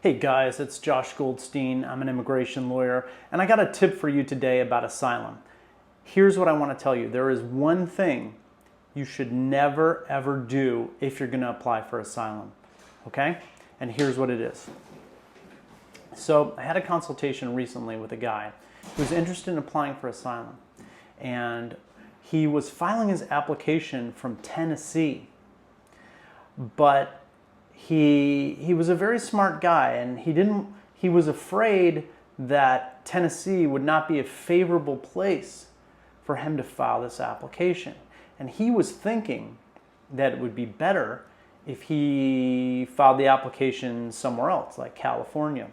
Hey guys, it's Josh Goldstein. I'm an immigration lawyer, and I got a tip for you today about asylum. Here's what I want to tell you. There is one thing you should never ever do if you're going to apply for asylum, okay? And here's what it is. So I had a consultation recently with a guy who was interested in applying for asylum, and he was filing his application from Tennessee, but he was a very smart guy, and he was afraid that Tennessee would not be a favorable place for him to file this application. And he was thinking that it would be better if he filed the application somewhere else, like California,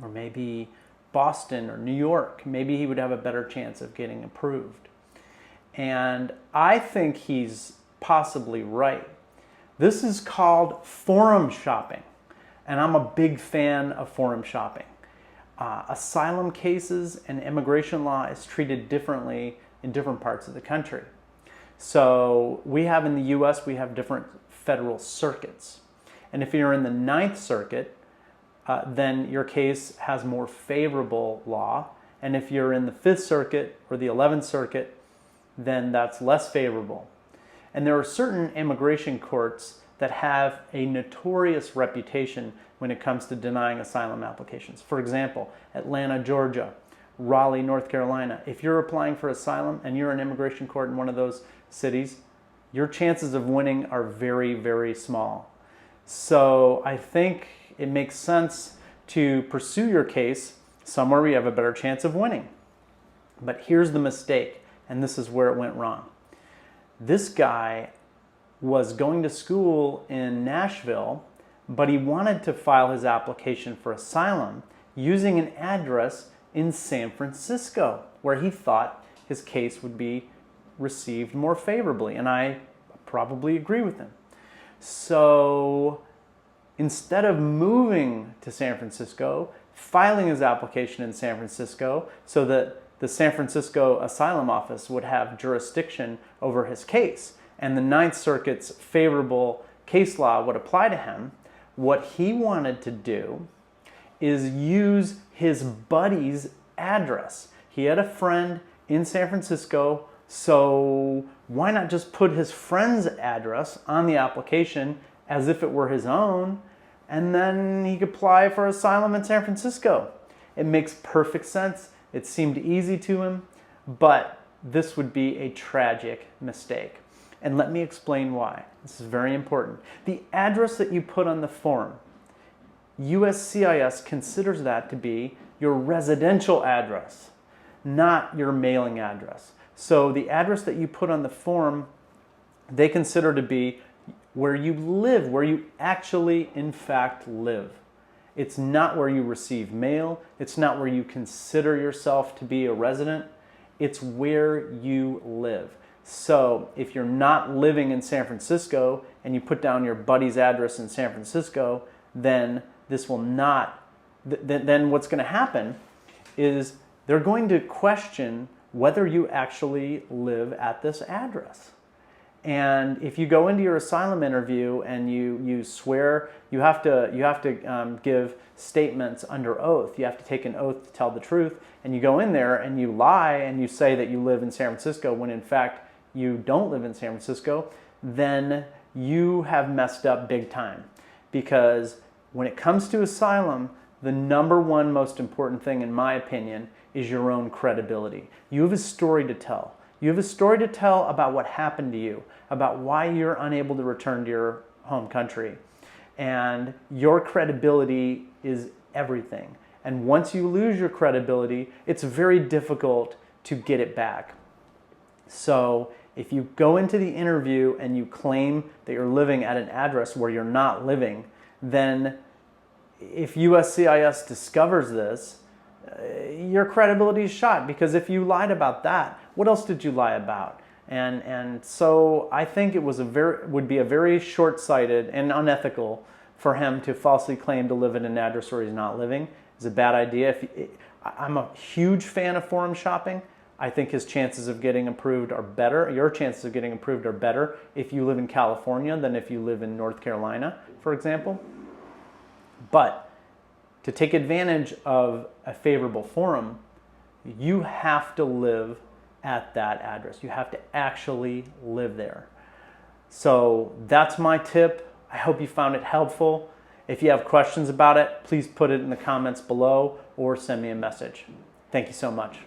or maybe Boston or New York. Maybe he would have a better chance of getting approved. And I think he's possibly right. This is called forum shopping, and I'm a big fan of forum shopping. Asylum cases and immigration law is treated differently in different parts of the country. So we have in the US, we have different federal circuits. And if you're in the Ninth Circuit, then your case has more favorable law. And if you're in the Fifth Circuit or the 11th Circuit, then that's less favorable. And there are certain immigration courts that have a notorious reputation when it comes to denying asylum applications. For example, Atlanta, Georgia, Raleigh, North Carolina. If you're applying for asylum and you're in immigration court in one of those cities, your chances of winning are very, very small. So I think it makes sense to pursue your case somewhere where you have a better chance of winning. But here's the mistake, and this is where it went wrong. This guy was going to school in Nashville, but he wanted to file his application for asylum using an address in San Francisco, where he thought his case would be received more favorably, and I probably agree with him. So instead of moving to San Francisco, filing his application in San Francisco so that the San Francisco Asylum Office would have jurisdiction over his case, and the Ninth Circuit's favorable case law would apply to him, what he wanted to do is use his buddy's address. He had a friend in San Francisco, so why not just put his friend's address on the application as if it were his own, and then he could apply for asylum in San Francisco. It makes perfect sense. It seemed easy to him, but this would be a tragic mistake. And let me explain why. This is very important. The address that you put on the form, USCIS considers that to be your residential address, not your mailing address. So the address that you put on the form, they consider to be where you live, where you actually, in fact, live. It's not where you receive mail. It's not where you consider yourself to be a resident. It's where you live. So if you're not living in San Francisco and you put down your buddy's address in San Francisco, then this will not, then what's going to happen is they're going to question whether you actually live at this address. And if you go into your asylum interview and you swear, you have to give statements under oath. You have to take an oath to tell the truth. And you go in there and you lie and you say that you live in San Francisco when in fact you don't live in San Francisco, then you have messed up big time. Because when it comes to asylum, the number one most important thing, in my opinion, is your own credibility. You have a story to tell. You have a story to tell about what happened to you, about why you're unable to return to your home country. And your credibility is everything. And once you lose your credibility, it's very difficult to get it back. So if you go into the interview and you claim that you're living at an address where you're not living, then if USCIS discovers this, your credibility is shot, because if you lied about that, what else did you lie about? And so I think it would be a very short-sighted and unethical for him to falsely claim to live at an address where he's not living. It's a bad idea. I'm a huge fan of forum shopping. I think his chances of getting approved are better. Your chances of getting approved are better if you live in California than if you live in North Carolina, for example. But To take advantage of a favorable forum, you have to live at that address. You have to actually live there. So that's my tip. I hope you found it helpful. If you have questions about it, please put it in the comments below or send me a message. Thank you so much.